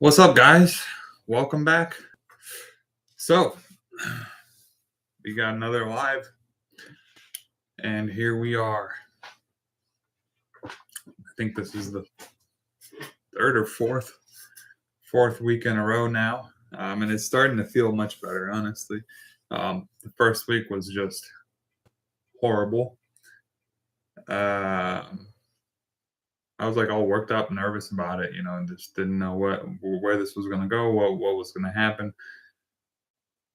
What's up, guys? Welcome back. So, we got another live, and here we are. I think this is the third or fourth week in a row now, and it's starting to feel much better, honestly. The first week was just horrible. Um I was like all worked up, nervous about it, and just didn't know where this was gonna go, what was gonna happen.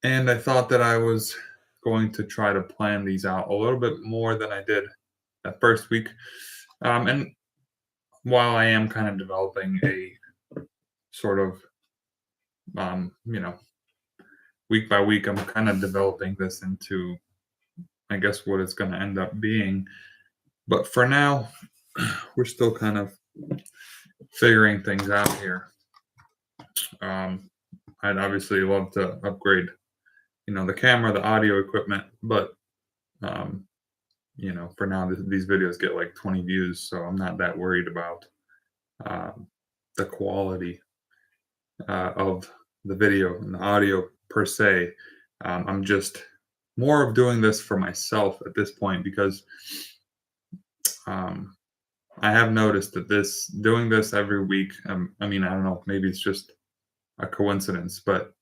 And I thought that I was going to try to plan these out a little bit more than I did that first week. And while I am kind of developing a sort of, you know, week by week, I'm kind of developing this into, I guess, what it's going to end up being. But for now, we're still kind of figuring things out here. I'd obviously love to upgrade, the camera, the audio equipment, but um, for now, these videos get like 20 views, so I'm not that worried about um, the quality of the video and the audio per se. I'm just more of doing this for myself at this point because um, I have noticed that doing this every week. I mean, I don't know, maybe it's just a coincidence, but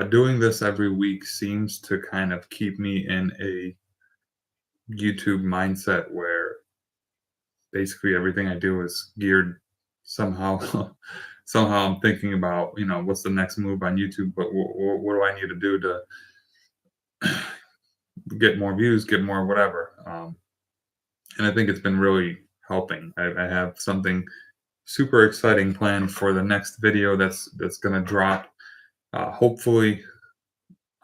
doing this every week seems to kind of keep me in a YouTube mindset where basically everything I do is geared somehow. Somehow I'm thinking about, what's the next move on YouTube, but what do I need to do to get more views, get more whatever. And I think it's been really helping. I have something super exciting planned for the next video that's going to drop. Hopefully,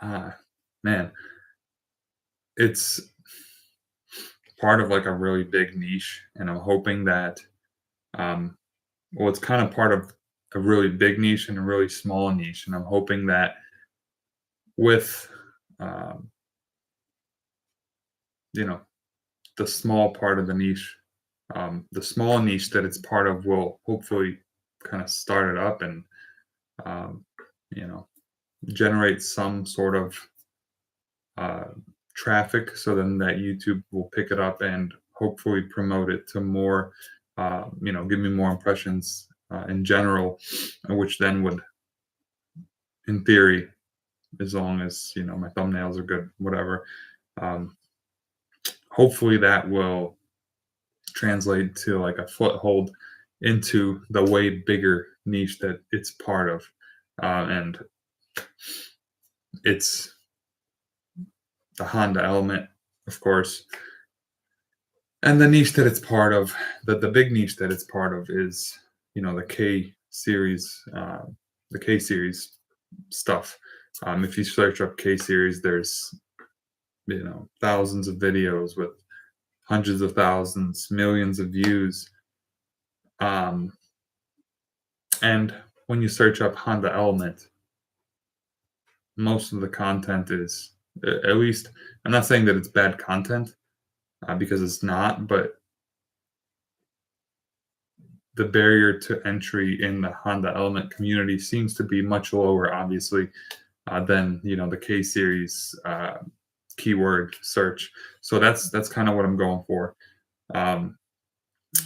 uh, man, it's part of like a really big niche, and I'm hoping that, well, it's kind of part of a really big niche and a really small niche, and I'm hoping that with um, you know the small part of the niche, the small niche that it's part of will hopefully kind of start it up and um, you know generate some sort of uh, traffic, so then that YouTube will pick it up and hopefully promote it to more, give me more impressions in general, which then would, in theory, as long as my thumbnails are good, whatever. Um, Hopefully that will translate to like a foothold into the way bigger niche that it's part of, and it's the Honda element, of course, and the niche that it's part of. The big niche that it's part of is the K series, the K series stuff. If you search up K series, there's thousands of videos with hundreds of thousands, millions of views. And when you search up Honda Element, most of the content is, at least, I'm not saying that it's bad content, because it's not, but the barrier to entry in the Honda Element community seems to be much lower, obviously, than the K series keyword search. So that's kind of what I'm going for.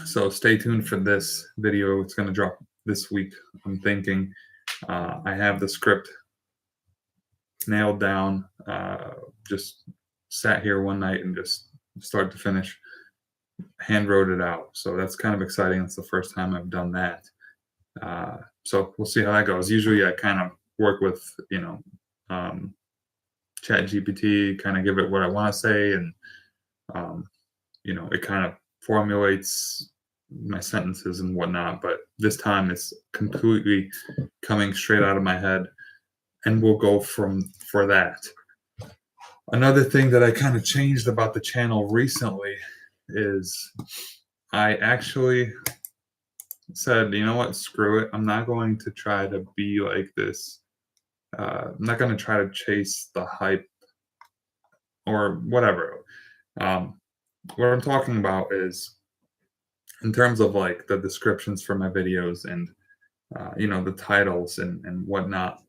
So stay tuned for this video. It's going to drop this week, I'm thinking. I have the script nailed down. Just sat here one night and just start to finish hand wrote it out. So that's kind of exciting. It's the first time I've done that. So we'll see how that goes. Usually I kind of work with, chat GPT, kind of give it what I want to say, and it kind of formulates my sentences and whatnot. But this time it's completely coming straight out of my head, and we'll go for that. Another thing that I kind of changed about the channel recently is I actually said, you know what, screw it. I'm not going to try to be like this. I'm not going to try to chase the hype or whatever. What I'm talking about is in terms of like the descriptions for my videos and the titles and whatnot.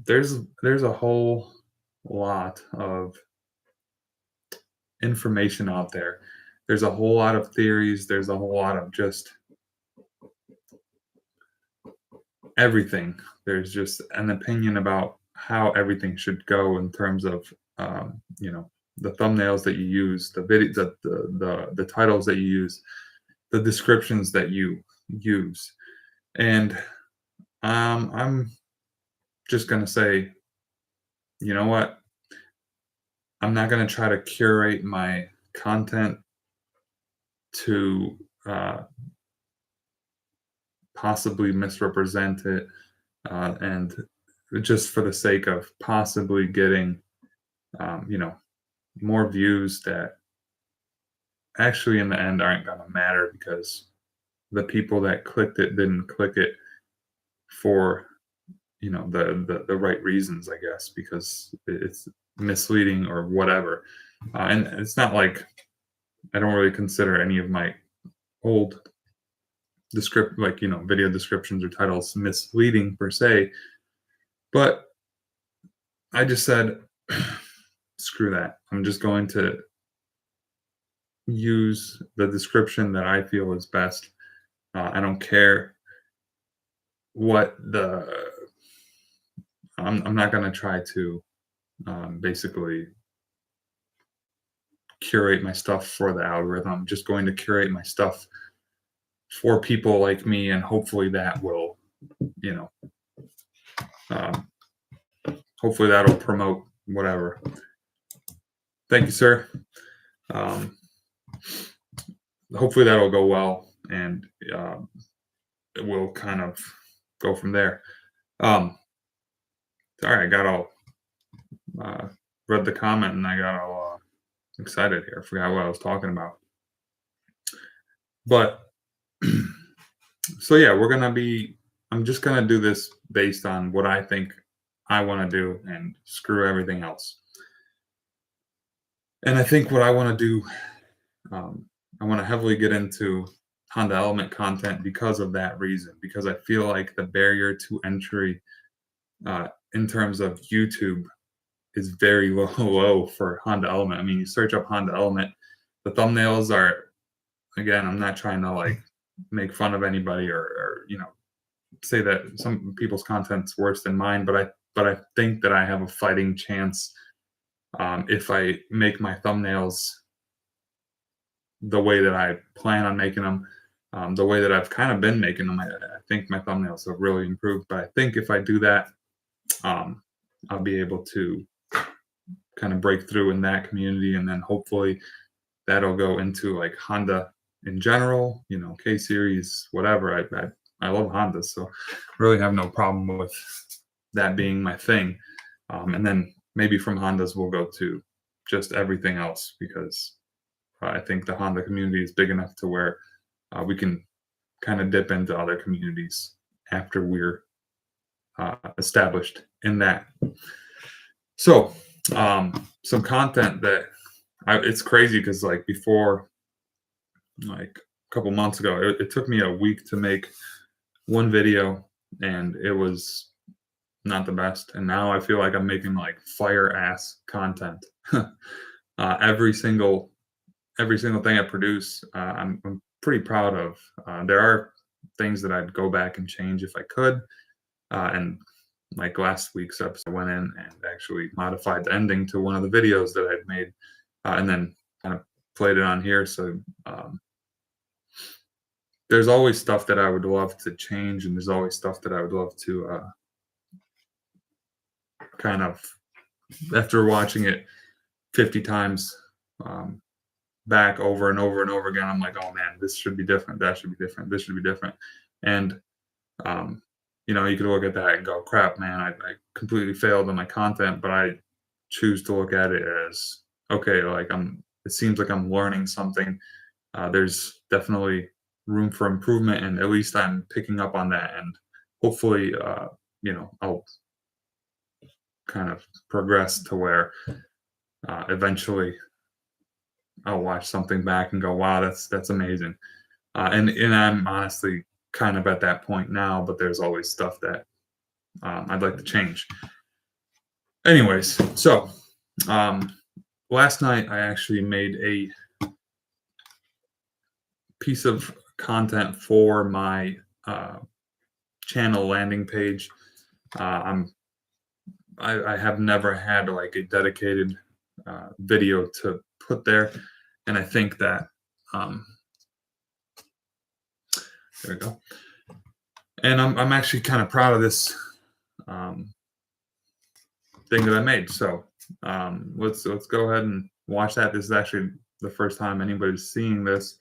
There's a whole lot of information out there. There's a whole lot of theories. There's a whole lot of just everything. There's just an opinion about how everything should go in terms of the thumbnails that you use, the video, the titles that you use, the descriptions that you use, and I'm just gonna say, you know what? I'm not gonna try to curate my content to possibly misrepresent it, and just for the sake of possibly getting, um, you know, more views that actually in the end aren't gonna matter because the people that clicked it didn't click it for the right reasons, I guess, because it's misleading or whatever. And it's not like I don't really consider any of my old video descriptions or titles misleading per se, but I just said screw that. I'm just going to use the description that I feel is best. I don't care what the I'm not going to try to basically curate my stuff for the algorithm. I'm just going to curate my stuff for people like me, and hopefully that will, you know, um, hopefully that'll promote whatever. Thank you, sir. Um, Hopefully that'll go well, and we'll kind of go from there. Sorry, I got all read the comment and I got all excited here. I forgot what I was talking about. But so yeah, I'm just gonna do this based on what I think I want to do and screw everything else. And I think what I want to do, I want to heavily get into Honda Element content because of that reason. Because I feel like the barrier to entry in terms of YouTube is very low for Honda Element. I mean, you search up Honda Element, the thumbnails are, again, I'm not trying to like make fun of anybody or say that some people's content's worse than mine, but I think that I have a fighting chance if I make my thumbnails the way that I plan on making them, the way that I've kind of been making them. I think my thumbnails have really improved, but I think if I do that, I'll be able to kind of break through in that community, and then hopefully that'll go into like Honda in general, K series, whatever. I love Hondas, so really have no problem with that being my thing. And then maybe from Hondas we'll go to just everything else, because I think the Honda community is big enough to where we can kind of dip into other communities after we're established in that. So some content that it's crazy because like before, like a couple months ago, it took me a week to make one video and it was not the best. And now I feel like I'm making like fire ass content. Every single thing I produce, I'm pretty proud of. There are things that I'd go back and change if I could. And like last week's episode, I went in and actually modified the ending to one of the videos that I'd made, and then kind of played it on here. So there's always stuff that I would love to change, and there's always stuff that I would love to kind of, after watching it 50 times back over and over and over again, I'm like, oh man, this should be different. That should be different. This should be different. And you could look at that and go, crap, man, I completely failed on my content, but I choose to look at it as, okay, like it seems like I'm learning something. There's definitely room for improvement, and at least I'm picking up on that. And hopefully, I'll kind of progress to where eventually I'll watch something back and go, wow, that's amazing. And I'm honestly kind of at that point now, but there's always stuff that I'd like to change. Anyways, so last night I actually made a piece of content for my channel landing page. I have never had like a dedicated video to put there, and I think that there we go. And I'm actually kind of proud of this thing that I made. So let's go ahead and watch that. This is actually the first time anybody's seeing this.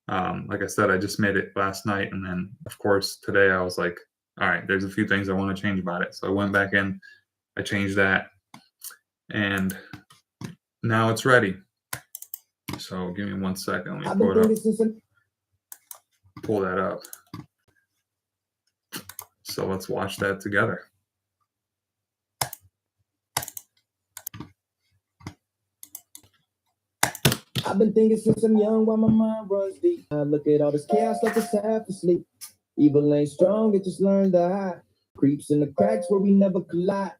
Like I said, I just made it last night, and then of course today I was like, all right, there's a few things I want to change about it. So I went back in, I changed that, and now it's ready. So give me 1 second. Let me pull that up. So let's watch that together. I've been thinking since I'm young while my mind runs deep. I look at all this chaos like it's half asleep. Evil ain't strong, it just learned to hide. Creeps in the cracks where we never collide.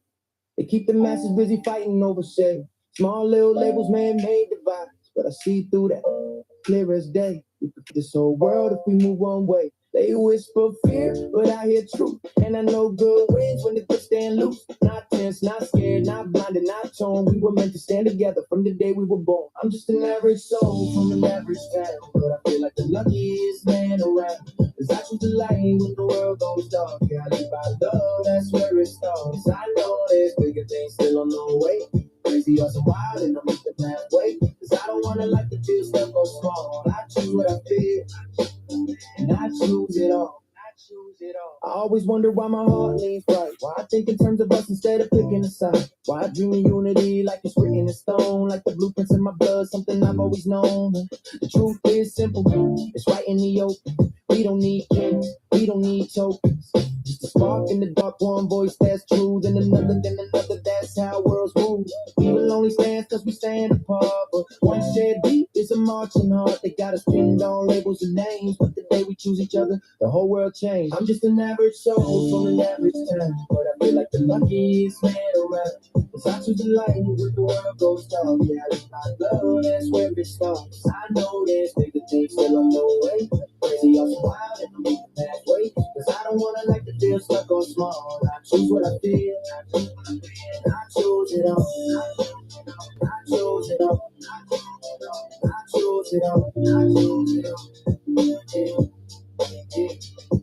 They keep the masses busy fighting over shade. Small little labels, man-made divides. But I see through that clear as day. We could this whole world if we move one way. They whisper fear, but I hear truth. And I know good wins when the good stand loose. Not tense, not scared, not blinded, not torn. We were meant to stand together from the day we were born. I'm just an average soul from an average town, but I feel like the luckiest man around. Cause I choose the light when the world goes dark. Yeah, I live by love, that's where it starts. I know there's bigger things still on the way. Crazy, awesome, wild, and I'm just the pathway. Cause I don't wanna like the feel stuck or small. I choose what I feel, and I choose it all. I always wonder why my heart leans right. Why I think in terms of us instead of picking a side. Why I dream of unity like it's written in stone. Like the blueprints in my blood, something I've always known. The truth is simple, it's right in the open. We don't need kings, we don't need tokens. Just a spark in the dark, one voice that's true. Then another, that's how worlds move. We will only stand cause we stand apart. But one shared beat is a marching heart. They got us pinned on labels and names. But the day we choose each other, the whole world changed. I'm just an average soul from an average town, but I feel like the luckiest man around. Cause I choose the light when the world goes dark. Yeah, I live my love, that's where it starts. I know there's bigger things still on the way. Crazy, awesome, wild, and I'm in the pathway. Cause I don't wanna like to feel stuck or small. I choose what I feel, and I choose it all. I choose it all. I choose it all. I choose it all. Yeah.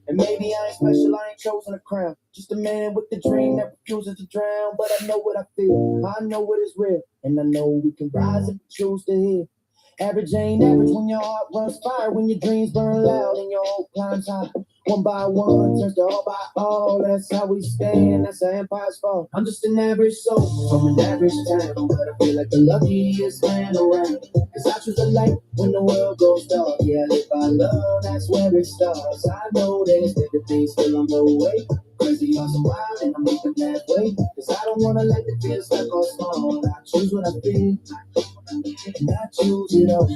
And maybe I ain't special, I ain't chosen a crown. Just a man with the dream that refuses to drown. But I know what I feel, I know what is real. And I know we can rise if we choose to heal. Average ain't average when your heart runs fire, when your dreams burn loud and your hope climbs high. One by one turns to all by all. That's how we stand, that's how empires fall. I'm just an average soul from an average town, but I feel like the luckiest man around. Cause I choose the light when the world goes dark. Yeah, I live by love, that's where it starts. I know there's bigger things still on the way. Crazy, awesome, wild, and I'm making that way. Cause I don't wanna let the feel stuck or small. I choose what I feel, and I choose it all.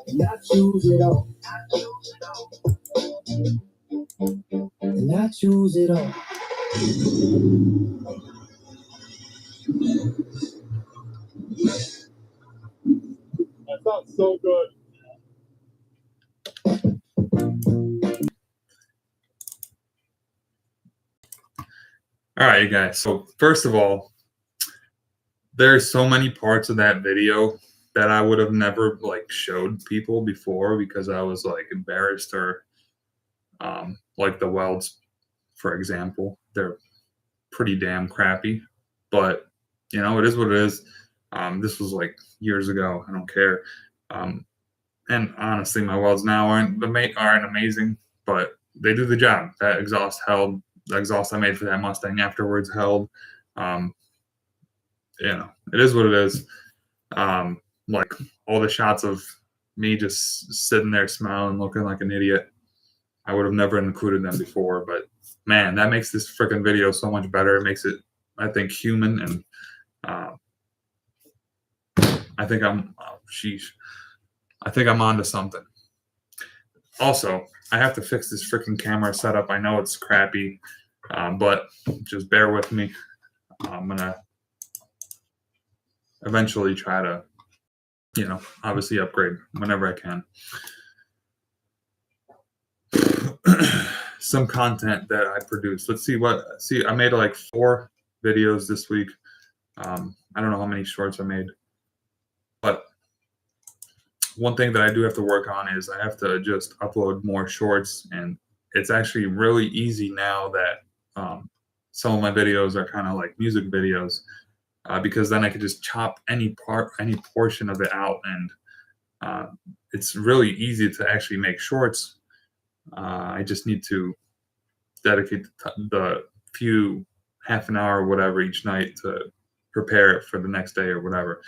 And I choose it all. And I choose it all. That sounds so good. All right, you guys. So first of all, there's so many parts of that video that I would have never like showed people before because I was like embarrassed or like the welds, for example, they're pretty damn crappy. But you know, it is what it is. This was like years ago. I don't care. And honestly, my welds now aren't amazing, but they do the job. That exhaust held. The exhaust I made for that Mustang afterwards held. You know, it is what it is. Like all the shots of me just sitting there smiling, looking like an idiot, I would have never included them before. But man, that makes this freaking video so much better. It makes it, I think, human, and I think I'm, sheesh, I think I'm onto something. Also, I have to fix this freaking camera setup. I know it's crappy, but just bear with me. I'm gonna eventually try to, obviously upgrade whenever I can. Some content that I produce. Let's see I made like 4 videos this week. I don't know how many shorts I made, but one thing that I do have to work on is I have to just upload more shorts, and it's actually really easy now that some of my videos are kind of like music videos, because then I could just chop any portion of it out, and it's really easy to actually make shorts. I just need to dedicate the few half an hour or whatever each night to prepare it for the next day or whatever,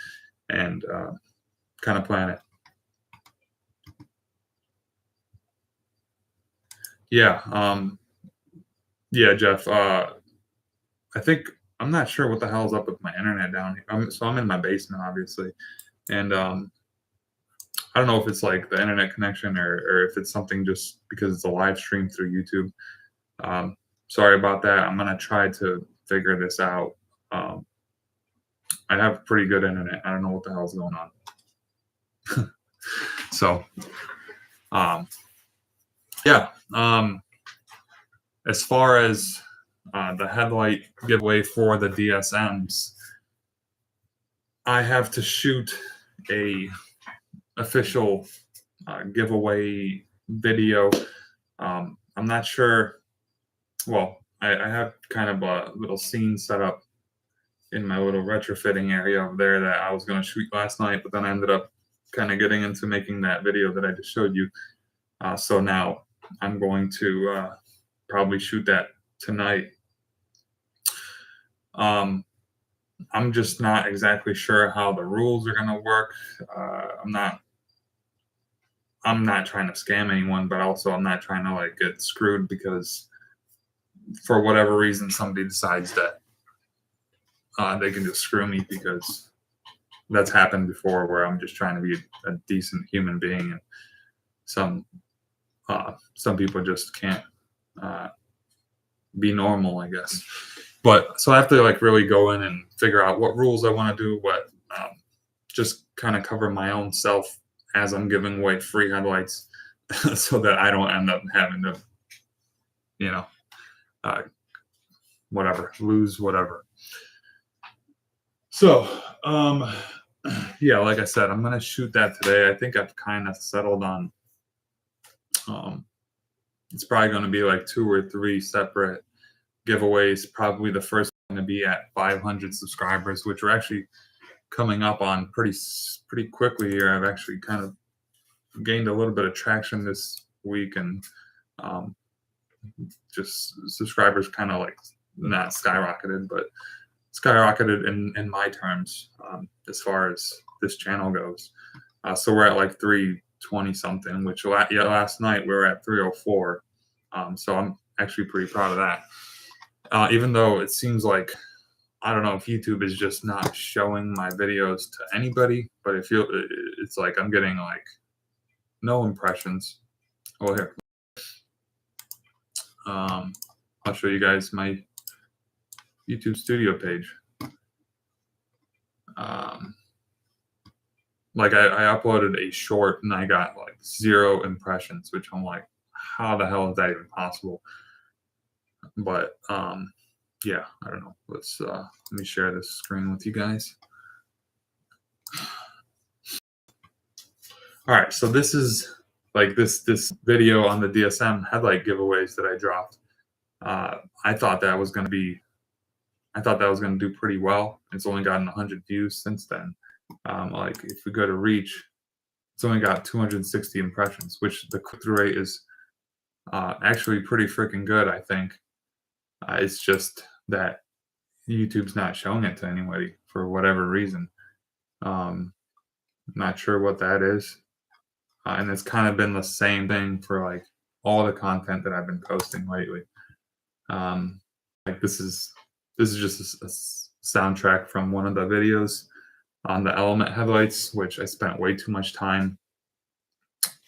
and kind of plan it. Yeah, Jeff. I think I'm not sure what the hell's up with my internet down here. So I'm in my basement, obviously, and I don't know if it's like the internet connection or if it's something just because it's a live stream through YouTube. Sorry about that. I'm gonna try to figure this out. I have pretty good internet. I don't know what the hell's going on. So, yeah. As far as the headlight giveaway for the DSMs, I have to shoot a official giveaway video. I'm not sure. Well, I have kind of a little scene set up in my little retrofitting area over there that I was going to shoot last night, but then I ended up kind of getting into making that video that I just showed you. So now I'm going to probably shoot that tonight. I'm just not exactly sure how the rules are going to work. I'm not trying to scam anyone, but also I'm not trying to like get screwed because for whatever reason somebody decides that they can just screw me, because that's happened before where I'm just trying to be a decent human being, and some people just can't be normal, I guess. But so I have to like really go in and figure out what rules I want to do, what just kind of cover my own self as I'm giving away free headlights so that I don't end up having to, lose whatever. So, yeah, like I said, I'm going to shoot that today. I think I've kind of settled on, it's probably going to be like 2 or 3 separate giveaways. Probably the first one to be at 500 subscribers, which we're actually coming up on pretty quickly here. I've actually kind of gained a little bit of traction this week, and just subscribers kind of like not skyrocketed, but skyrocketed in my terms, as far as this channel goes. So we're at like 320 something, which last night we were at 304. So I'm actually pretty proud of that. Even though it seems like, I don't know if YouTube is just not showing my videos to anybody, but it's like I'm getting like no impressions. Oh, here. I'll show you guys my YouTube studio page. Like I uploaded a short and I got like 0 impressions, which I'm like, how the hell is that even possible? But yeah, I don't know. Let me share this screen with you guys. All right, so this is like this video on the DSM headlight giveaways that I dropped. I thought that was going to do pretty well. It's only gotten 100 views since then. Like if we go to reach, it's only got 260 impressions, which the click-through rate is actually pretty freaking good, I think. It's just that YouTube's not showing it to anybody for whatever reason. Not sure what that is. And it's kind of been the same thing for like all the content that I've been posting lately. Like this is just a soundtrack from one of the videos on the element headlights, which I spent way too much time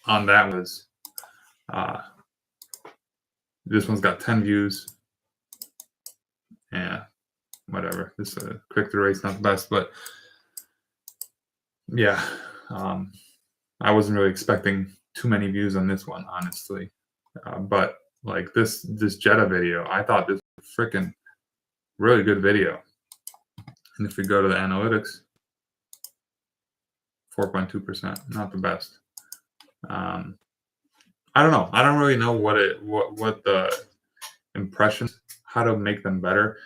on. That was This one's got 10 views. Yeah, whatever. This click-through rate's not the best, but yeah, I wasn't really expecting too many views on this one, honestly. But like this Jetta video, I thought this was a freaking really good video. And if we go to the analytics, 4.2%, not the best. I don't know. I don't really know what the impressions, how to make them better.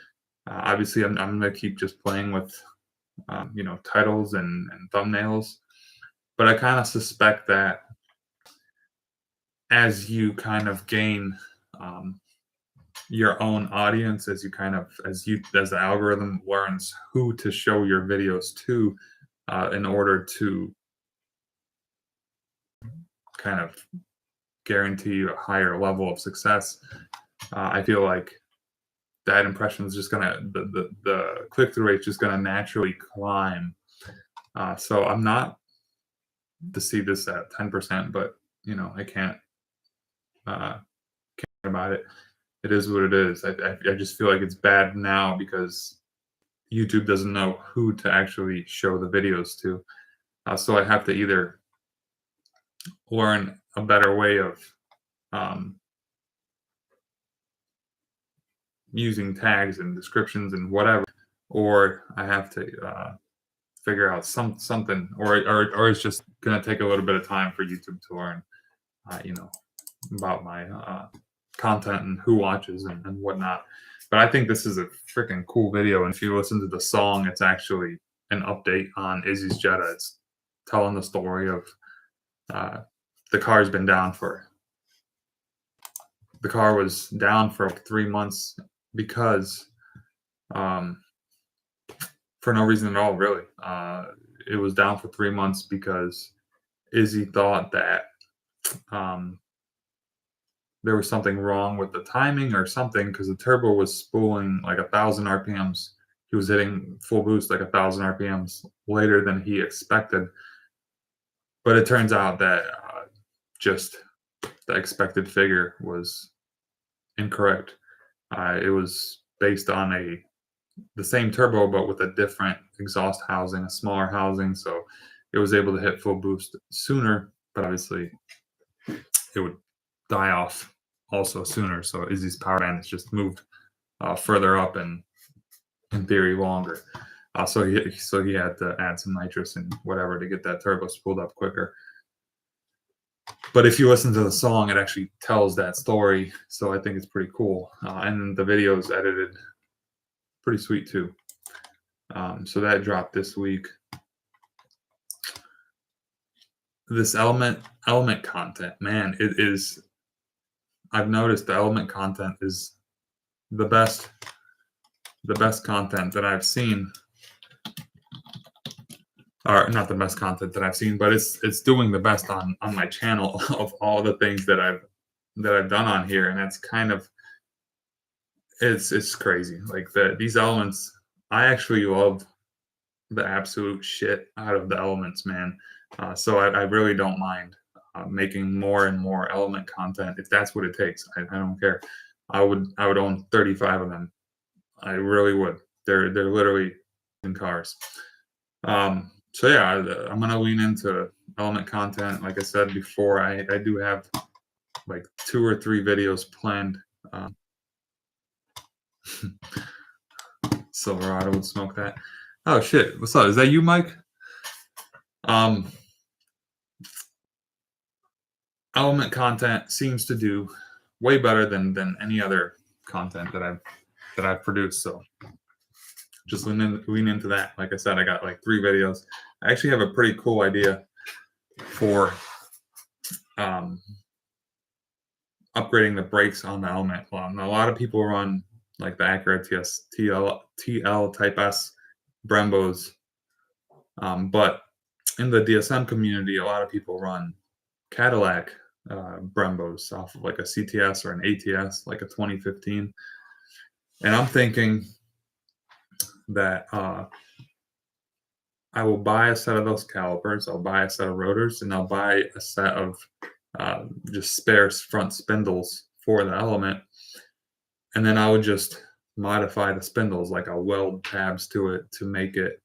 Obviously, I'm gonna keep just playing with titles and thumbnails, but I kind of suspect that as you kind of gain your own audience, as the algorithm learns who to show your videos to, in order to kind of guarantee you a higher level of success, I feel like that impression is just gonna the click-through rate is just gonna naturally climb. So I'm not to see this at 10%, but I can't care about it. It is what it is. I just feel like it's bad now because YouTube doesn't know who to actually show the videos to. So I have to either learn a better way of using tags and descriptions and whatever, or I have to figure out something, or it's just gonna take a little bit of time for YouTube to learn, about my content and who watches and whatnot. But I think this is a freaking cool video, and if you listen to the song, it's actually an update on Izzy's Jetta. It's telling the story of the car was down for 3 months because for no reason at all, really. It was down for 3 months because Izzy thought that there was something wrong with the timing or something, because the turbo was spooling like 1,000 RPMs. He was hitting full boost like 1,000 RPMs later than he expected. But it turns out that just the expected figure was incorrect. It was based on the same turbo, but with a different exhaust housing, a smaller housing. So it was able to hit full boost sooner, but obviously it would die off also sooner. So Izzy's power band has just moved further up and in theory longer. So he had to add some nitrous and whatever to get that turbo spooled up quicker. But if you listen to the song, it actually tells that story. So I think it's pretty cool. And the video is edited pretty sweet too. So that dropped this week. This element content, man, it is. I've noticed the element content is the best content that I've seen. Or not the best content that I've seen, but it's doing the best on my channel of all the things that I've done on here, and that's kind of it's crazy. Like these elements, I actually love the absolute shit out of the elements, man. So I really don't mind making more and more element content if that's what it takes. I don't care. I would own 35 of them. I really would. They're literally in cars. So yeah, I'm gonna lean into element content. Like I said before, I do have like 2 or 3 videos planned. Silverado would smoke that. Oh shit, what's up? Is that you, Mike? Element content seems to do way better than any other content that I've produced. So just lean into that. Like I said, I got like 3 videos. I actually have a pretty cool idea for upgrading the brakes on the element. Now, a lot of people run like the Acura TL Type S Brembos, but in the DSM community, a lot of people run Cadillac Brembos off of like a CTS or an ATS, like a 2015. And I'm thinking that I will buy a set of those calipers, I'll buy a set of rotors, and I'll buy a set of just spare front spindles for the Element, and then I would just modify the spindles, like I'll weld tabs to it to make it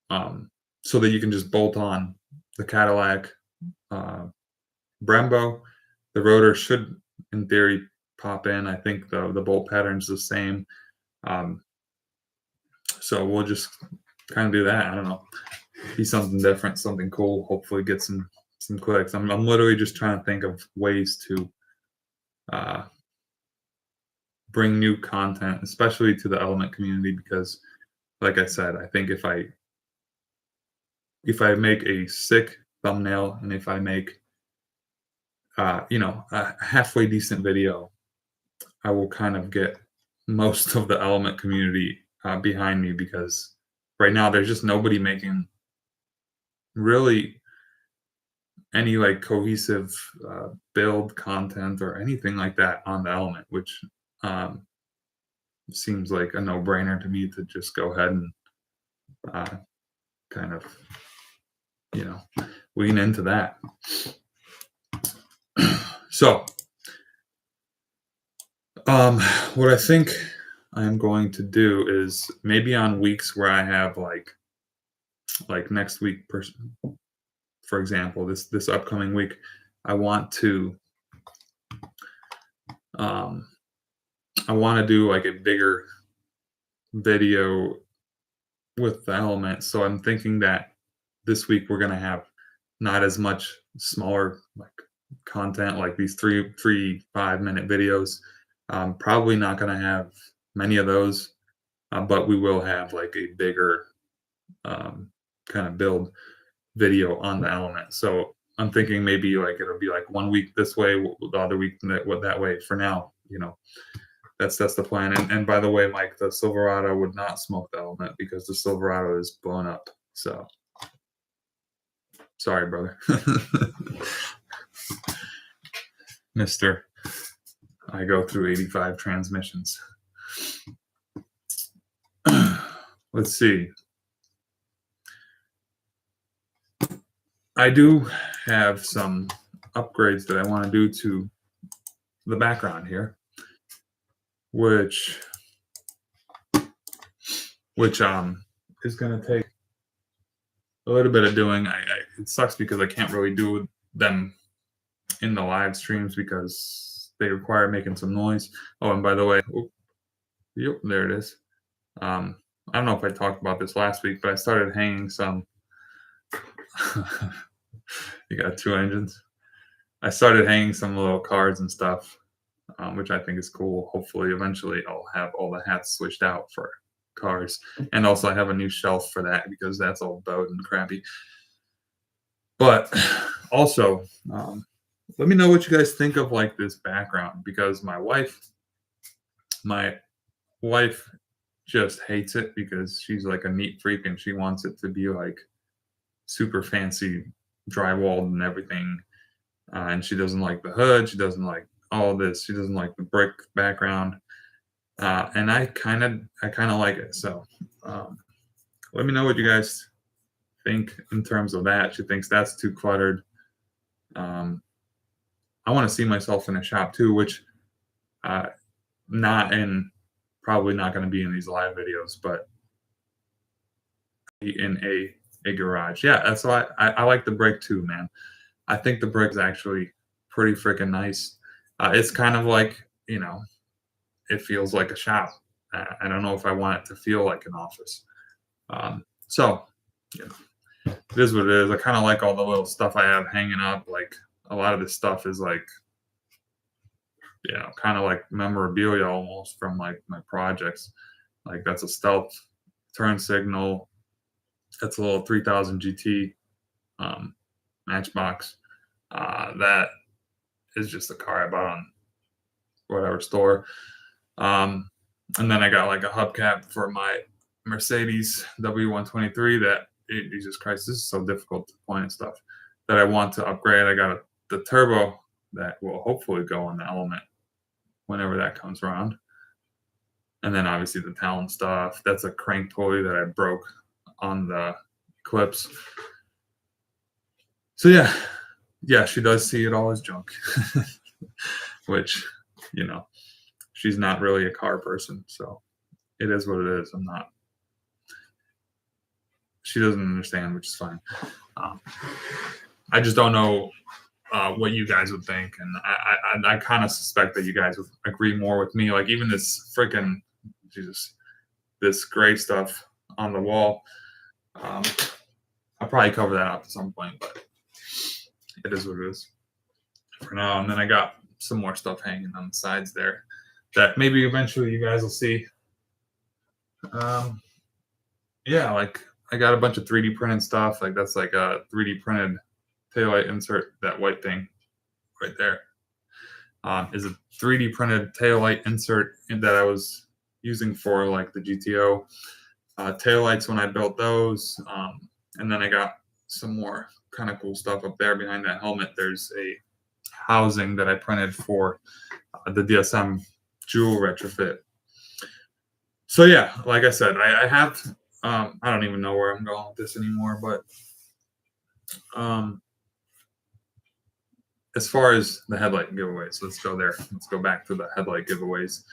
so that you can just bolt on the Cadillac Brembo. The rotor should, in theory, pop in. I think the bolt pattern's the same. So we'll just kind of do that. I don't know, be something different, something cool. Hopefully, get some clicks. I'm literally just trying to think of ways to bring new content, especially to the Element community, because, like I said, I think if I make a sick thumbnail and if I make a halfway decent video, I will kind of get most of the Element community behind me, because right now there's just nobody making really any like cohesive build content or anything like that on the Element, which seems like a no-brainer to me to just go ahead and kind of lean into that. So what I think I'm going to do is maybe on weeks where I have like next week, for example, this upcoming week, I want to do like a bigger video with the Element. So I'm thinking that this week we're gonna have not as much smaller like content, like these 5-minute videos. Probably not gonna have many of those, but we will have like a bigger kind of build video on the Element. So I'm thinking maybe like it'll be like 1 week this way, the other week that way. For now, that's the plan. And by the way, Mike, the Silverado would not smoke the Element because the Silverado is blown up. So sorry, brother. Mister, I go through 85 transmissions. Let's see. I do have some upgrades that I want to do to the background here, which is going to take a little bit of doing. It sucks because I can't really do them in the live streams because they require making some noise. Oh, and by the way, yep, there it is. I don't know if I talked about this last week, but I started hanging some. You got 2 engines. I started hanging some little cards and stuff, which I think is cool. Hopefully, eventually, I'll have all the hats switched out for cars, and also I have a new shelf for that because that's all bowed and crappy. But also, let me know what you guys think of like this background, because my wife just hates it because she's like a neat freak and she wants it to be like super fancy drywalled and everything, and she doesn't like the hood, she doesn't like all this, she doesn't like the brick background, and I kind of like it. So let me know what you guys think in terms of that. She thinks that's too cluttered. I want to see myself in a shop too, which probably not going to be in these live videos, but in a garage. Yeah, that's why I like the brick too, man. I think the brick is actually pretty freaking nice. It's kind of like, it feels like a shop. I don't know if I want it to feel like an office. So yeah, it is what it is. I kind of like all the little stuff I have hanging up. Like a lot of this stuff is like, kind of like memorabilia almost from like my projects. Like that's a stealth turn signal. That's a little 3000 GT Matchbox. That is just a car I bought on whatever store. And then I got like a hubcap for my Mercedes W123 that, Jesus Christ, this is so difficult to point and stuff, that I want to upgrade. I got the turbo that will hopefully go on the Element whenever that comes around. And then obviously the Talon stuff. That's a crank pulley that I broke on the Eclipse. So yeah, yeah, she does see it all as junk, which, you know, she's not really a car person, so it is what it is. I'm not. She doesn't understand, which is fine. I just don't know what you guys would think, and I kind of suspect that you guys would agree more with me. Like even this freaking Jesus, this gray stuff on the wall. I'll probably cover that up at some point, but it is what it is for now. And then I got some more stuff hanging on the sides there that maybe eventually you guys will see. Yeah, like I got a bunch of 3D printed stuff. Like that's like a 3D printed taillight insert. That white thing right there is a 3D printed taillight insert that I was using for like the GTO taillights when I built those. And then I got some more kind of cool stuff up there behind that helmet. There's a housing that I printed for the DSM Jewel retrofit. So yeah, like I said, I have, I don't even know where I'm going with this anymore, but as far as the headlight giveaways, let's go there. Let's go back to the headlight giveaways.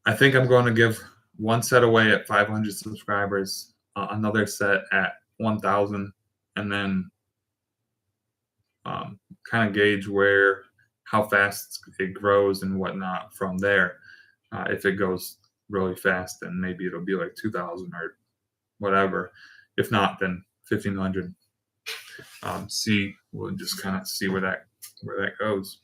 I think I'm going to give one set away at 500 subscribers, another set at 1,000, and then kind of gauge how fast it grows and whatnot from there. If it goes really fast, then maybe it'll be like 2,000 or whatever. If not, then 1,500. We'll just kind of see where that goes.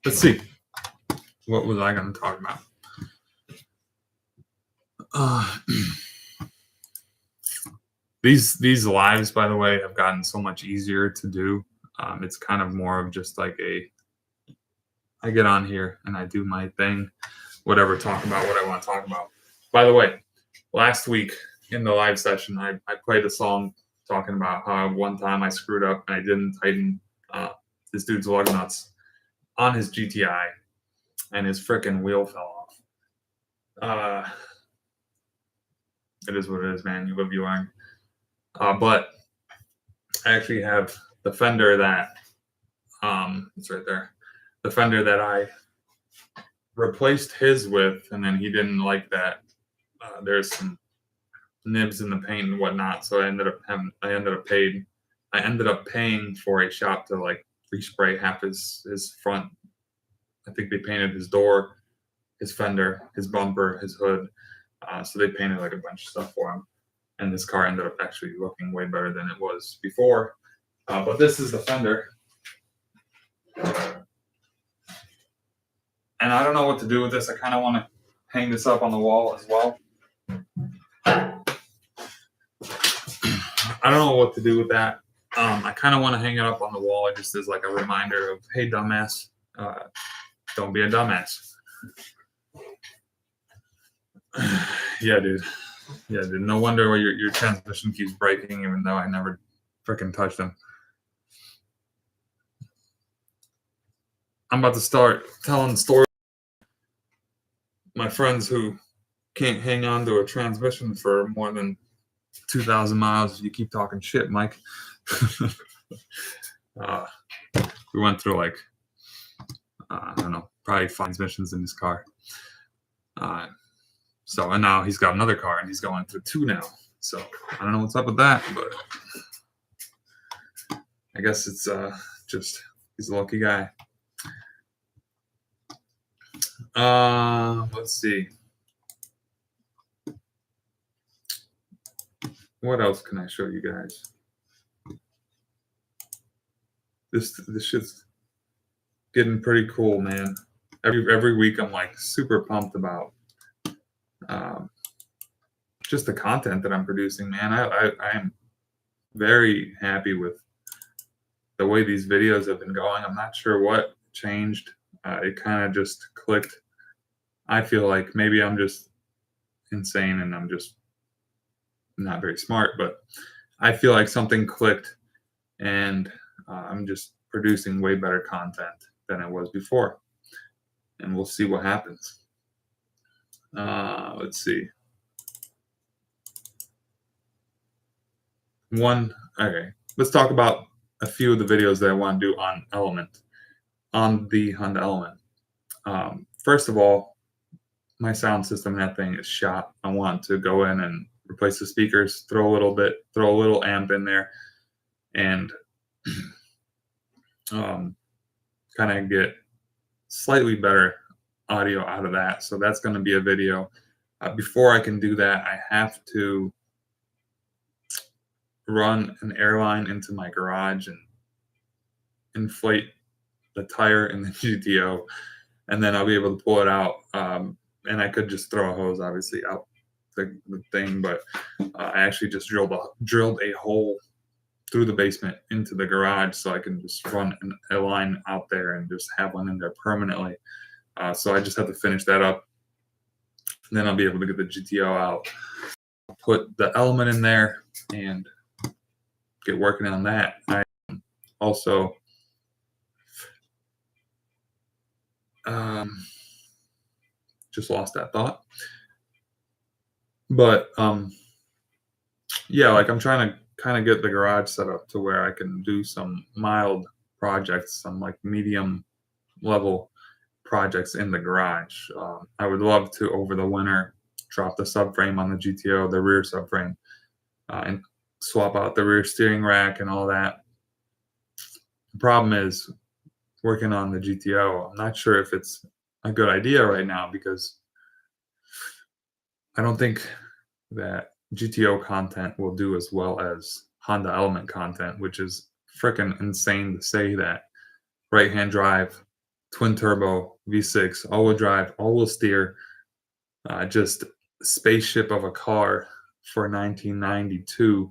Let's see. What was I going to talk about? These lives, by the way, have gotten so much easier to do. It's kind of more of just like I get on here and I do my thing, whatever, talk about what I want to talk about. By the way, last week in the live session, I played a song talking about how one time I screwed up and I didn't tighten this dude's lug nuts on his GTI and his frickin' wheel fell off. It is what it is, man. You live, you learn. But I actually have the fender that it's right there. The fender that I replaced his with, and then he didn't like that. There's some nibs in the paint and whatnot, so I ended up paying for a shop to like respray half his front. I think they painted his door, his fender, his bumper, his hood. So they painted like a bunch of stuff for him, and this car ended up actually looking way better than it was before. But this is the fender. And I don't know what to do with this. I kind of want to hang this up on the wall as well. I don't know what to do with that. I kind of want to hang it up on the wall just as like a reminder of, hey, dumbass, don't be a dumbass. Yeah, dude. No wonder why your transmission keeps breaking, even though I never freaking touched them. I'm about to start telling stories. My friends who can't hang on to a transmission for more than 2,000 miles. You keep talking shit, Mike. We went through like, I don't know, probably 5 transmissions in his car. And now he's got another car and he's going through 2 now. So I don't know what's up with that, but I guess it's just he's a lucky guy. Let's see. What else can I show you guys? This shit's getting pretty cool, man. Every week I'm like super pumped about just the content that I'm producing, man. I am very happy with the way these videos have been going. I'm not sure what changed. It kind of just clicked. I feel like maybe I'm just insane and I'm just not very smart, but I feel like something clicked and I'm just producing way better content than I was before. And we'll see what happens. Let's see. Okay, let's talk about a few of the videos that I want to do on the Honda Element. First of all, my sound system in that thing is shot. I want to go in and replace the speakers, throw a little amp in there, and kind of get slightly better audio out of that. So that's going to be a video. Before I can do that, I have to run an airline into my garage and inflate the tire in the GTO, and then I'll be able to pull it out. And I could just throw a hose, obviously, out the thing, but I actually just drilled a hole through the basement into the garage, so I can just run a line out there and just have one in there permanently. So I just have to finish that up, and then I'll be able to get the GTO out, put the Element in there, and get working on that. I also just lost that thought. But yeah, like I'm trying to kind of get the garage set up to where I can do some mild projects, some like medium level projects in the garage. I would love to, over the winter, drop the subframe on the GTO, the rear subframe, and swap out the rear steering rack and all that. The problem is working on the GTO. I'm not sure if it's a good idea right now because I don't think that GTO content will do as well as Honda Element content, which is freaking insane to say that right-hand drive, twin turbo, V6, all-wheel drive, all-wheel steer, just spaceship of a car for 1992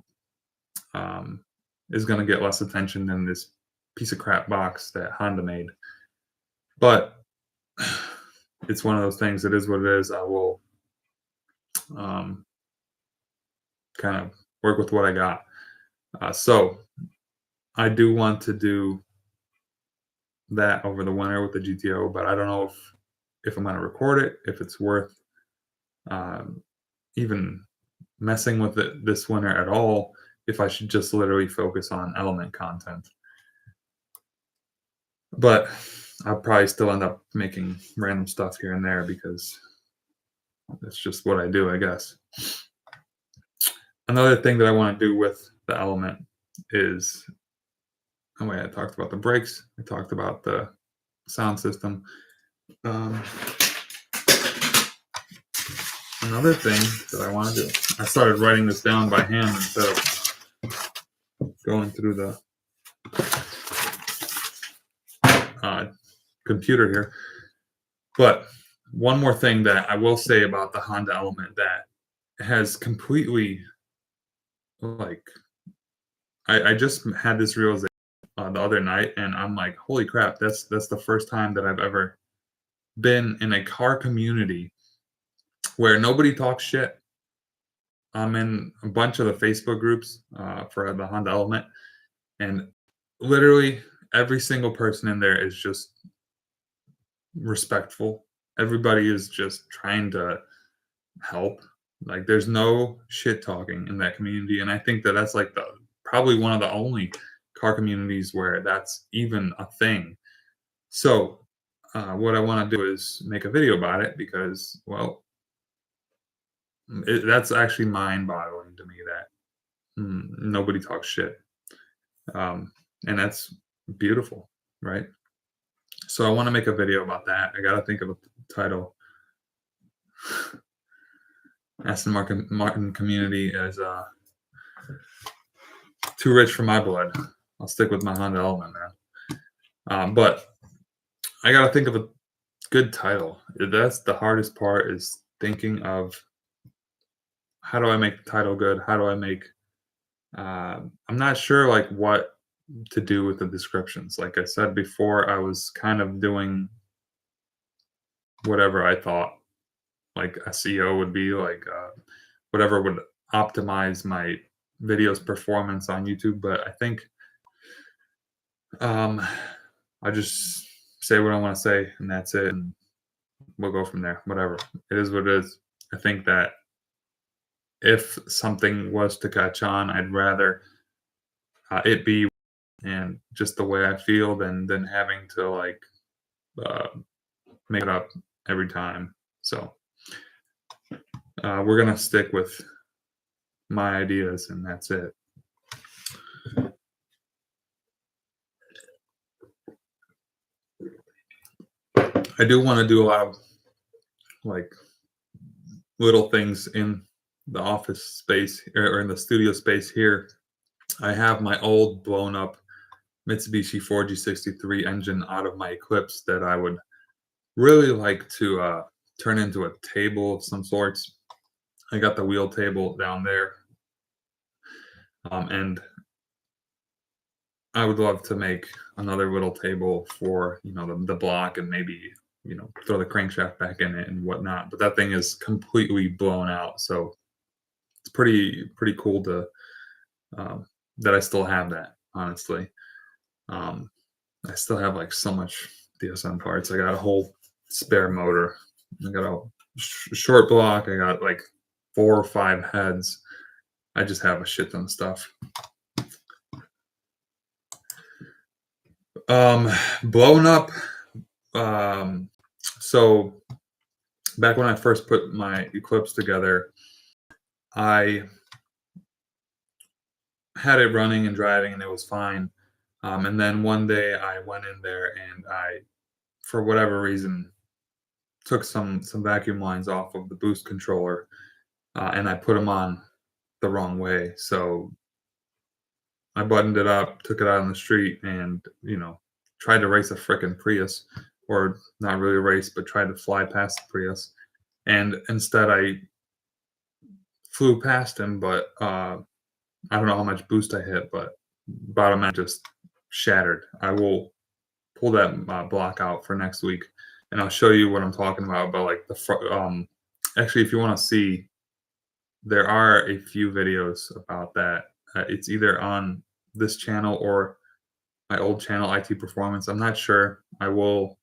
is going to get less attention than this piece of crap box that Honda made. But it's one of those things. It is what it is. I will kind of work with what I got. So I do want to do that over the winter with the GTO, but I don't know if I'm going to record it, if it's worth even messing with it this winter at all, if I should just literally focus on Element content. But I'll probably still end up making random stuff here and there because that's just what I do, I guess. Another thing that I want to do with the Element is, oh wait, I talked about the brakes, I talked about the sound system. Another thing that I want to do, I started writing this down by hand instead of going through the computer here. But one more thing that I will say about the Honda Element that has completely, like, I just had this realization the other night, and I'm like, holy crap, that's the first time that I've ever been in a car community where nobody talks shit. I'm in a bunch of the Facebook groups for the Honda Element, and literally every single person in there is just respectful. Everybody is just trying to help. Like, there's no shit talking in that community, and I think that that's like probably one of the only car communities where that's even a thing. So what I want to do is make a video about it because, well, that's actually mind-boggling to me that nobody talks shit, and that's beautiful, right? So I want to make a video about that. I gotta think of a title. Aston Martin community is too rich for my blood. I'll stick with my Honda Element, man. But I gotta think of a good title. That's the hardest part, is thinking of how do I make the title good? How do I make I'm not sure like what to do with the descriptions. Like I said before, I was kind of doing whatever I thought like SEO would be, like whatever would optimize my videos performance on YouTube. But I think I just say what I want to say, and that's it, and we'll go from there. Whatever, it is what it is. I think that if something was to catch on, I'd rather it be and just the way I feel than having to like uh, make it up every time. So we're gonna stick with my ideas, and that's it. I do want to do a lot of like little things in the office space or in the studio space here. I have my old blown up Mitsubishi 4G63 engine out of my Eclipse that I would really like to turn into a table of some sorts. I got the wheel table down there, and I would love to make another little table for the block, and maybe throw the crankshaft back in it and whatnot. But that thing is completely blown out, so it's pretty cool to that I still have that. Honestly, I still have like so much DSM parts. I got a whole spare motor. I got a short block. I got like 4 or 5 heads. I just have a shit ton of stuff. Blown up. So back when I first put my Eclipse together, I had it running and driving and it was fine. And then one day I went in there and I, for whatever reason, took some vacuum lines off of the boost controller, and I put them on the wrong way. So I buttoned it up, took it out on the street, and tried to race a frickin' Prius, or not really race, but tried to fly past the Prius. And instead, I flew past him, but I don't know how much boost I hit, but bottom end just shattered. I will pull that block out for next week, and I'll show you what I'm talking about like the front. Actually, if you want to see, there are a few videos about that. It's either on this channel or my old channel, IT Performance. I'm not sure. I will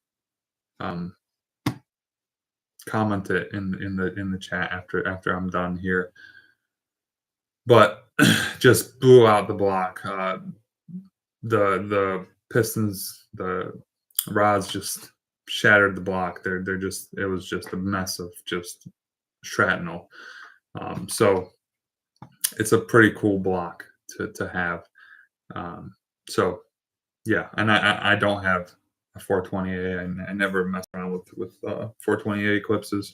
comment it in the chat after I'm done here. But just blew out the block. The pistons, the rods just shattered the block. It was just a mess of just shrapnel. So it's a pretty cool block to have. So yeah, and I don't have a 420A. I never mess around with 420A Eclipses.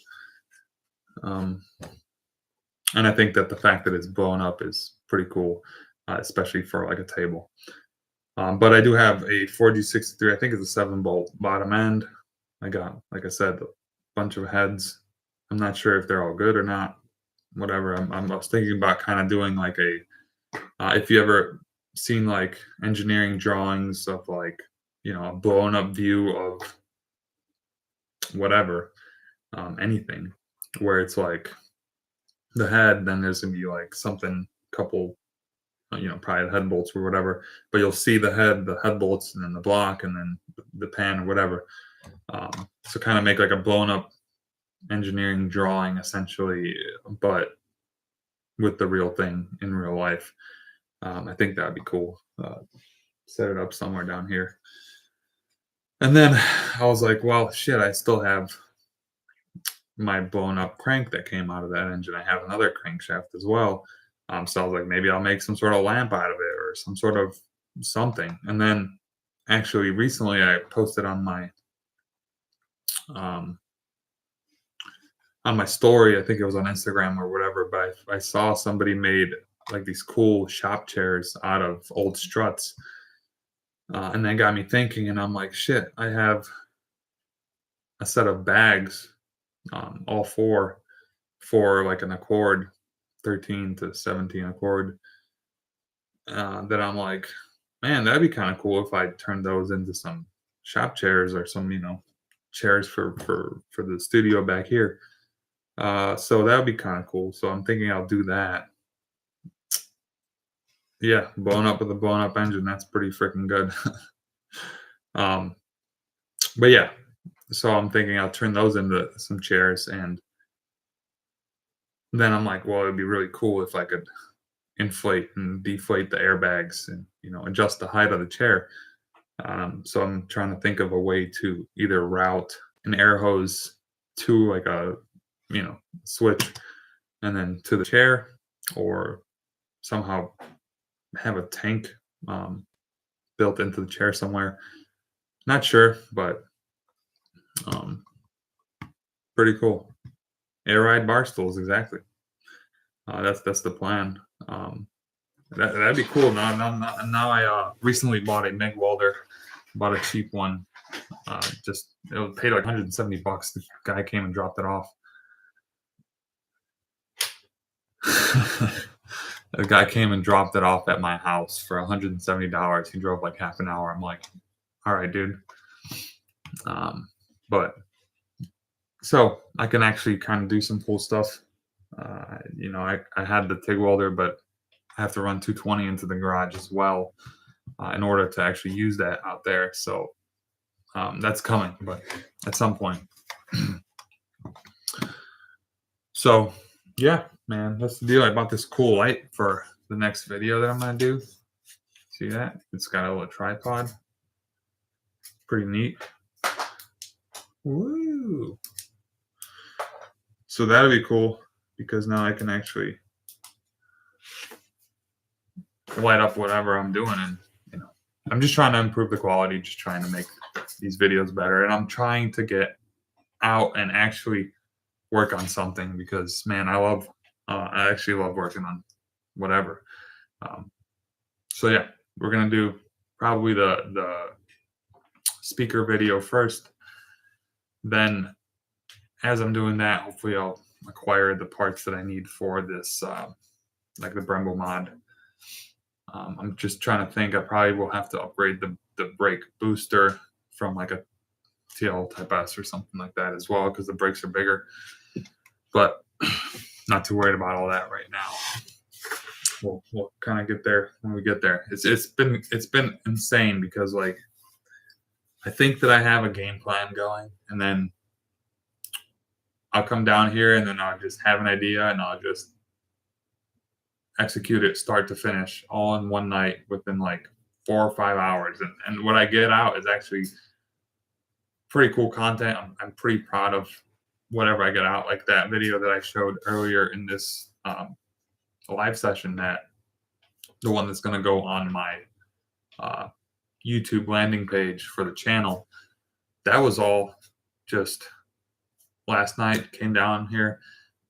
And I think that the fact that it's blown up is pretty cool, especially for like a table. But I do have a 4G63. I think it's a 7-bolt bottom end. I got, like I said, a bunch of heads. I'm not sure if they're all good or not. Whatever. I was thinking about kind of doing like a, if you ever seen like engineering drawings of like, a blown up view of whatever, anything, where it's like the head, then there's gonna be like something, couple, probably head bolts or whatever, but you'll see the head bolts, and then the block, and then the pan or whatever. So kind of make like a blown up engineering drawing essentially, but with the real thing in real life. I think that'd be cool. Set it up somewhere down here. And then I was like, well, shit, I still have my blown up crank that came out of that engine. I have another crankshaft as well. So I was like, maybe I'll make some sort of lamp out of it or some sort of something. And then actually recently I posted on my story, I think it was on Instagram or whatever, but I saw somebody made like these cool shop chairs out of old struts. And that got me thinking, and I'm like, shit, I have a set of bags, all four, for like an Accord 13 to 17 Accord, that I'm like, man, that'd be kind of cool if I turned those into some shop chairs or some, chairs for the studio back here. So that would be kind of cool. So I'm thinking I'll do that. Yeah, blown up with a blown up engine. That's pretty freaking good. But yeah, so I'm thinking I'll turn those into some chairs, and then I'm like, well, it'd be really cool if I could inflate and deflate the airbags and, adjust the height of the chair. So I'm trying to think of a way to either route an air hose to like a, switch and then to the chair, or somehow have a tank built into the chair somewhere. Not sure, but um, pretty cool. Air ride bar stools, exactly. That's the plan. That'd be cool. Now I recently bought a MIG welder, bought a cheap one. Just it was paid like $170. The guy came and dropped it off. The guy came and dropped it off at my house for $170. He drove like half an hour. I'm like, all right, dude. But so I can actually kind of do some cool stuff. I had the TIG welder, but I have to run 220 into the garage as well in order to actually use that out there. So that's coming, but at some point. So yeah, man, that's the deal. I bought this cool light for the next video that I'm gonna do. See that? It's got a little tripod. Pretty neat. Woo! So that'll be cool because now I can actually light up whatever I'm doing, and I'm just trying to improve the quality, just trying to make these videos better, and I'm trying to get out and actually work on something because, man, I actually love working on whatever. So yeah, we're gonna do probably the speaker video first. Then, as I'm doing that, hopefully I'll acquire the parts that I need for this, like the Brembo mod. I'm just trying to think. I probably will have to upgrade the brake booster from like a TL Type S or something like that as well, because the brakes are bigger. But not too worried about all that right now. We'll kind of get there when we get there. It's been insane because, like, I think that I have a game plan going, and then I'll come down here and then I'll just have an idea and I'll just execute it start to finish all in one night within like 4 or 5 hours. And what I get out is actually pretty cool content. I'm pretty proud of whatever I get out, like that video that I showed earlier in this live session, that the one that's going to go on my YouTube landing page for the channel. That was all just last night. Came down here,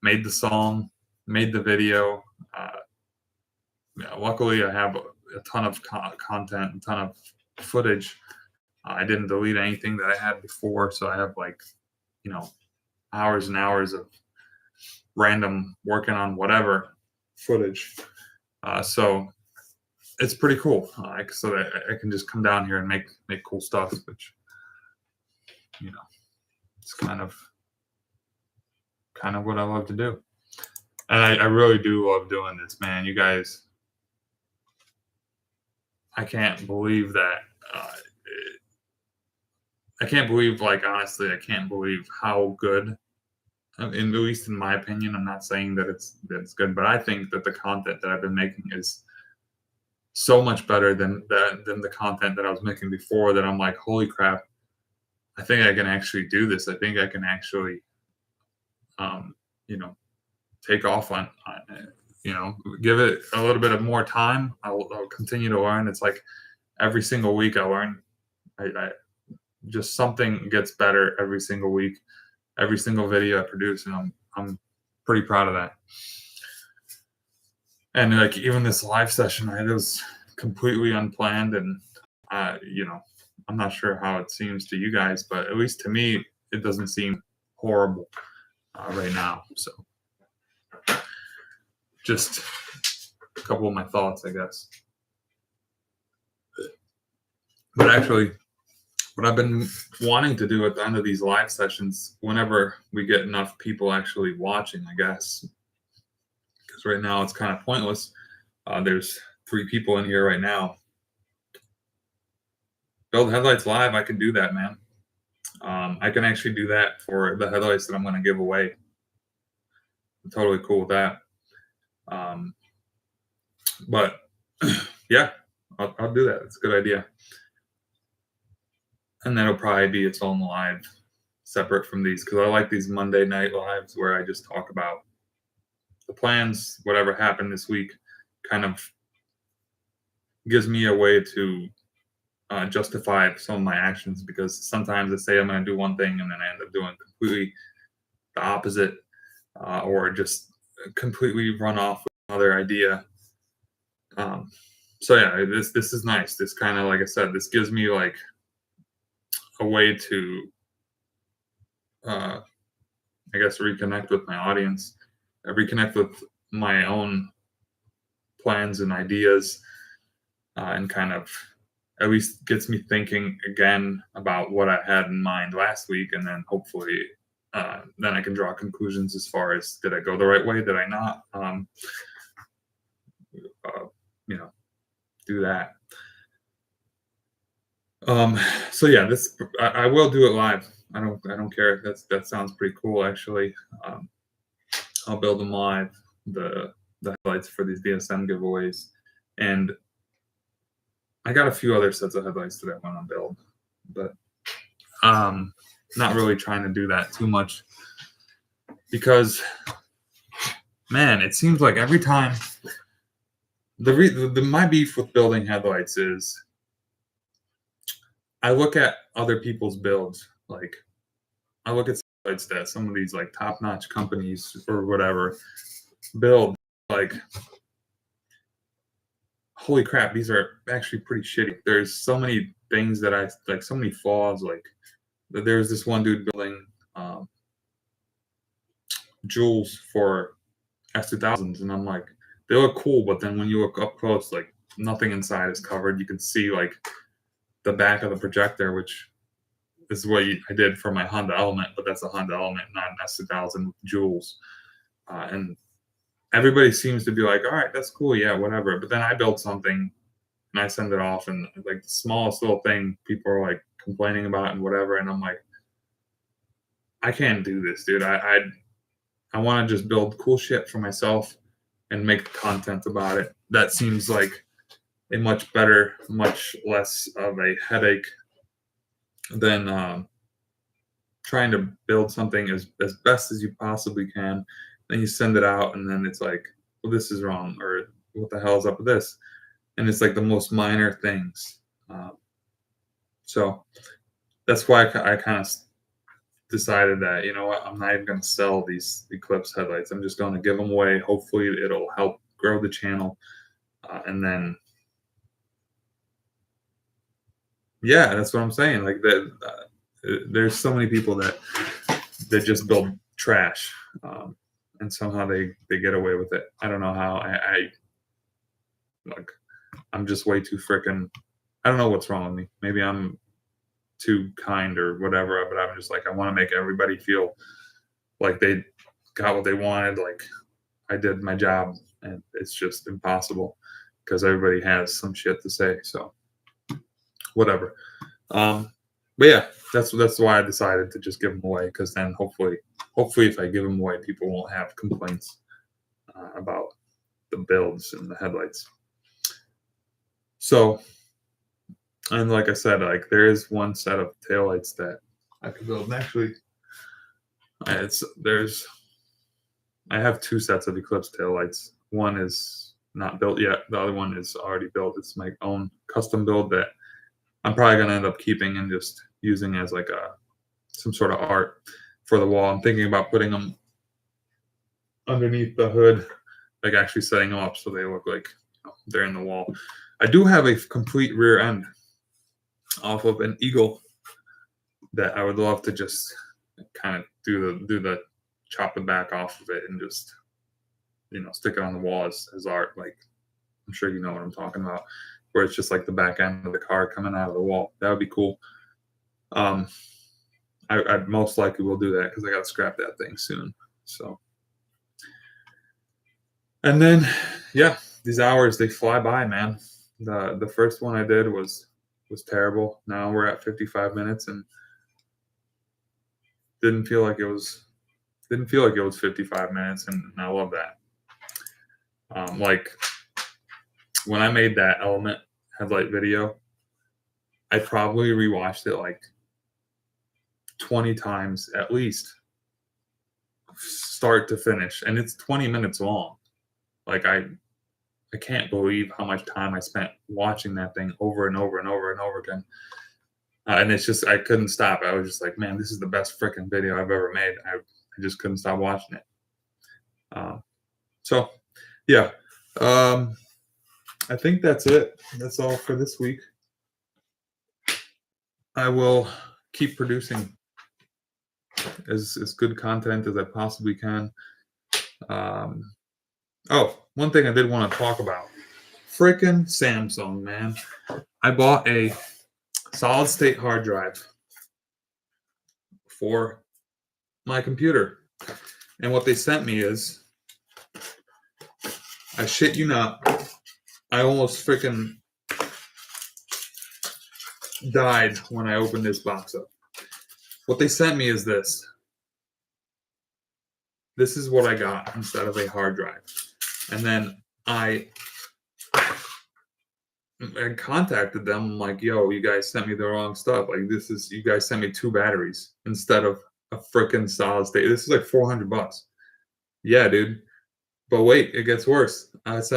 made the song, made the video. Luckily, I have a ton of content, a ton of footage. I didn't delete anything that I had before, so I have like, hours and hours of random working on whatever footage. So it's pretty cool. So that I can just come down here and make cool stuff, which, it's kind of what I love to do. And I really do love doing this, man. You guys, I can't believe that. I can't believe, like, honestly, I can't believe how good, at least in my opinion. I'm not saying that it's good, but I think that the content that I've been making is so much better than the content that I was making before, that I'm like, holy crap, I think I can actually do this. I think I can actually, take off on give it a little bit of more time. I'll continue to learn. It's like every single week I learn. I just something gets better every single week, every single video I produce, and I'm pretty proud of that. And like even this live session, it was completely unplanned, and I'm not sure how it seems to you guys, but at least to me, it doesn't seem horrible right now. So just a couple of my thoughts, I guess. But actually, what I've been wanting to do at the end of these live sessions, whenever we get enough people actually watching, I guess, because right now it's kind of pointless. There's 3 people in here right now. Build headlights live, I can do that, man. I can actually do that for the headlights that I'm going to give away. I'm totally cool with that. But yeah, I'll do that. It's a good idea. And that'll probably be its own live separate from these because I like these Monday night lives where I just talk about the plans, whatever happened this week, kind of gives me a way to justify some of my actions because sometimes I say I'm going to do one thing and then I end up doing completely the opposite or just completely run off with another idea. So yeah, this is nice. This kind of, like I said, this gives me like a way to, I guess, reconnect with my audience, reconnect with my own plans and ideas, and kind of at least gets me thinking again about what I had in mind last week, and then hopefully then I can draw conclusions as far as did I go the right way, did I not, you know, do that. So yeah, this I will do it live. I don't care. That sounds pretty cool actually. I'll build them live, the headlights for these DSM giveaways, and I got a few other sets of headlights that I want to build, but not really trying to do that too much because, man, it seems like every time my beef with building headlights is I look at other people's builds, like I look at headlights that some of these like top-notch companies or whatever build, like holy crap, these are actually pretty shitty. There's so many things that I like, so many flaws. Like there's this one dude building jewels for S2000s, and I'm like, they look cool, but then when you look up close, like nothing inside is covered. You can see like the back of the projector, which is what I did for my Honda Element, but that's a Honda Element, not an S2000 with jewels. And everybody seems to be like, all right, that's cool, yeah, whatever. But then I build something and I send it off, and like the smallest little thing, people are like complaining about and whatever, and I'm like, I can't do this, dude. I want to just build cool shit for myself and make content about it. That seems like a much better, much less of a headache than trying to build something as best as you possibly can. Then you send it out, and then it's like, well, this is wrong, or what the hell is up with this? And it's like the most minor things. So that's why I kind of decided that, you know what, I'm not even going to sell these Eclipse headlights. I'm just going to give them away. Hopefully it'll help grow the channel. And then, yeah, that's what I'm saying. Like that, there's so many people that just build trash, and somehow they get away with it. I don't know how. I like, I'm just way too freaking. I don't know what's wrong with me. Maybe I'm too kind or whatever, but I'm just like, I want to make everybody feel like they got what they wanted, like I did my job, and it's just impossible because everybody has some shit to say. So whatever. But yeah, that's why I decided to just give them away, because then hopefully if I give them away, people won't have complaints about the builds and the headlights. So, and like I said, like there is one set of taillights that I could build. And actually, I have two sets of Eclipse taillights. One is not built yet. The other one is already built. It's my own custom build that I'm probably going to end up keeping and just using as like some sort of art for the wall. I'm thinking about putting them underneath the hood, like actually setting them up so they look like they're in the wall. I do have a complete rear end off of an Eagle that I would love to just kind of do the chop the back off of it and just, you know, stick it on the wall as art. Like, I'm sure you know what I'm talking about, where it's just like the back end of the car coming out of the wall. That would be cool. I most likely will do that because I got to scrap that thing soon. So, and then, yeah, these hours, they fly by, man. The first one I did was terrible. Now we're at 55 minutes and didn't feel like it was 55 minutes, and I love that. Like when I made that element headlight video, I probably rewatched it like 20 times at least, start to finish, and it's 20 minutes long. Like I can't believe how much time I spent watching that thing over and over and over and over again. And it's just, I couldn't stop. I was just like, man, this is the best freaking video I've ever made. I just couldn't stop watching it. So, yeah. I think that's it. That's all for this week. I will keep producing as good content as I possibly can. Oh, one thing I did want to talk about. Freaking Samsung, man. I bought a solid state hard drive for my computer. And what they sent me is, I shit you not, I almost freaking died when I opened this box up. What they sent me is this. This is what I got instead of a hard drive. And then I contacted them. I'm like, yo, you guys sent me the wrong stuff. Like, this is, you guys sent me 2 batteries instead of a freaking solid state. This is like $400. Yeah, dude. But wait, it gets worse. I was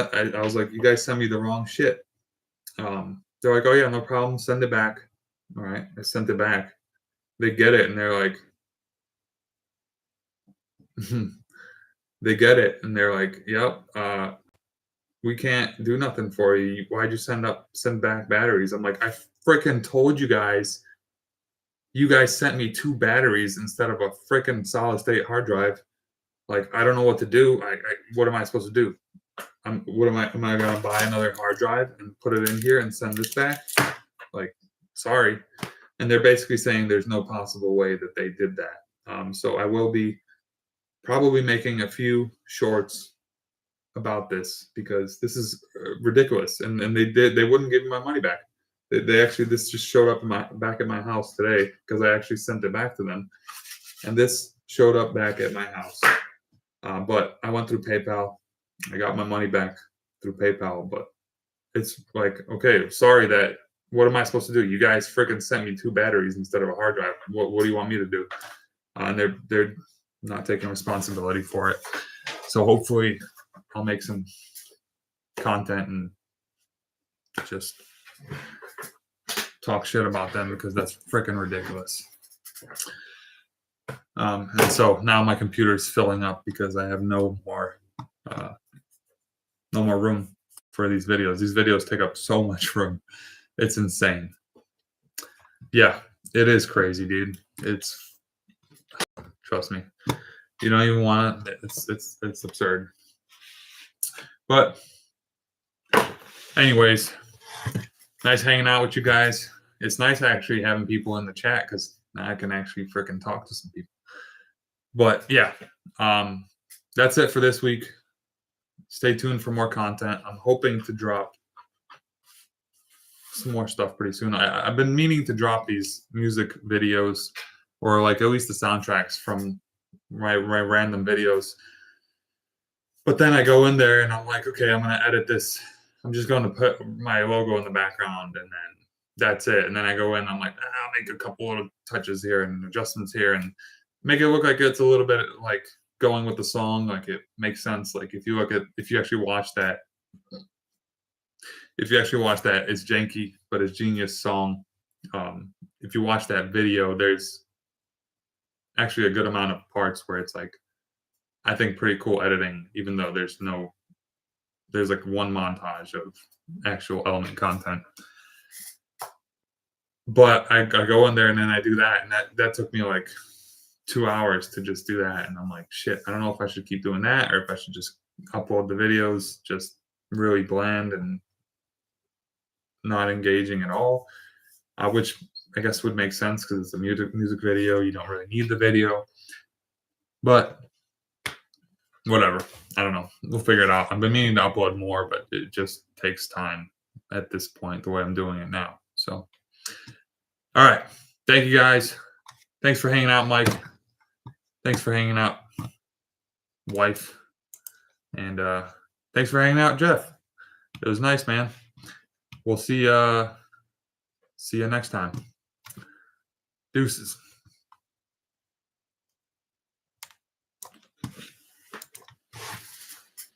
like, you guys sent me the wrong shit. They're like, oh yeah, no problem. Send it back. All right, I sent it back. They get it, and they're like, they get it, and they're like, yep, we can't do nothing for you. Why'd you send back batteries? I'm like, I freaking told you guys. You guys sent me 2 batteries instead of a freaking solid state hard drive. Like, I don't know what to do. What am I supposed to do? Am I gonna buy another hard drive and put it in here and send this back? Like, sorry. And they're basically saying there's no possible way that they did that. So I will be probably making a few shorts about this, because this is ridiculous. And they wouldn't give me my money back. They actually, this just showed up back at my house today, because I actually sent it back to them, and this showed up back at my house. But I went through PayPal. I got my money back through PayPal, but it's like, okay, sorry, that, what am I supposed to do? You guys freaking sent me 2 batteries instead of a hard drive. What do you want me to do? And they're not taking responsibility for it. So hopefully I'll make some content and just talk shit about them, because that's freaking ridiculous. And so now my computer is filling up because I have no more room for these videos. These videos take up so much room. It's insane. Yeah, it is crazy, dude. It's, trust me, you don't even want it. It's absurd. But anyways, nice hanging out with you guys. It's nice actually having people in the chat, because now I can actually freaking talk to some people. But yeah, that's it for this week. Stay tuned for more content. I'm hoping to drop some more stuff pretty soon. I've been meaning to drop these music videos, or like at least the soundtracks from my random videos. But then I go in there and I'm like, okay, I'm going to edit this. I'm just going to put my logo in the background, and then that's it. And then I go in, I'm like, I'll make a couple little touches here and adjustments here and make it look like it's a little bit like going with the song. Like, it makes sense. Like, if you actually watch that, it's janky, but it's genius song. If you watch that video, there's actually a good amount of parts where it's like, I think, pretty cool editing, even though there's like one montage of actual element content. But I go in there and then I do that, and that took me like 2 hours to just do that. And I'm like, shit, I don't know if I should keep doing that, or if I should just upload the videos just really bland and not engaging at all, which I guess would make sense, because it's a music video. You don't really need the video, but whatever. I don't know. We'll figure it out. I've been meaning to upload more, but it just takes time at this point, the way I'm doing it now. So, all right. Thank you, guys. Thanks for hanging out, Mike. Thanks for hanging out, wife. And thanks for hanging out, Jeff. It was nice, man. We'll see you next time. Deuces.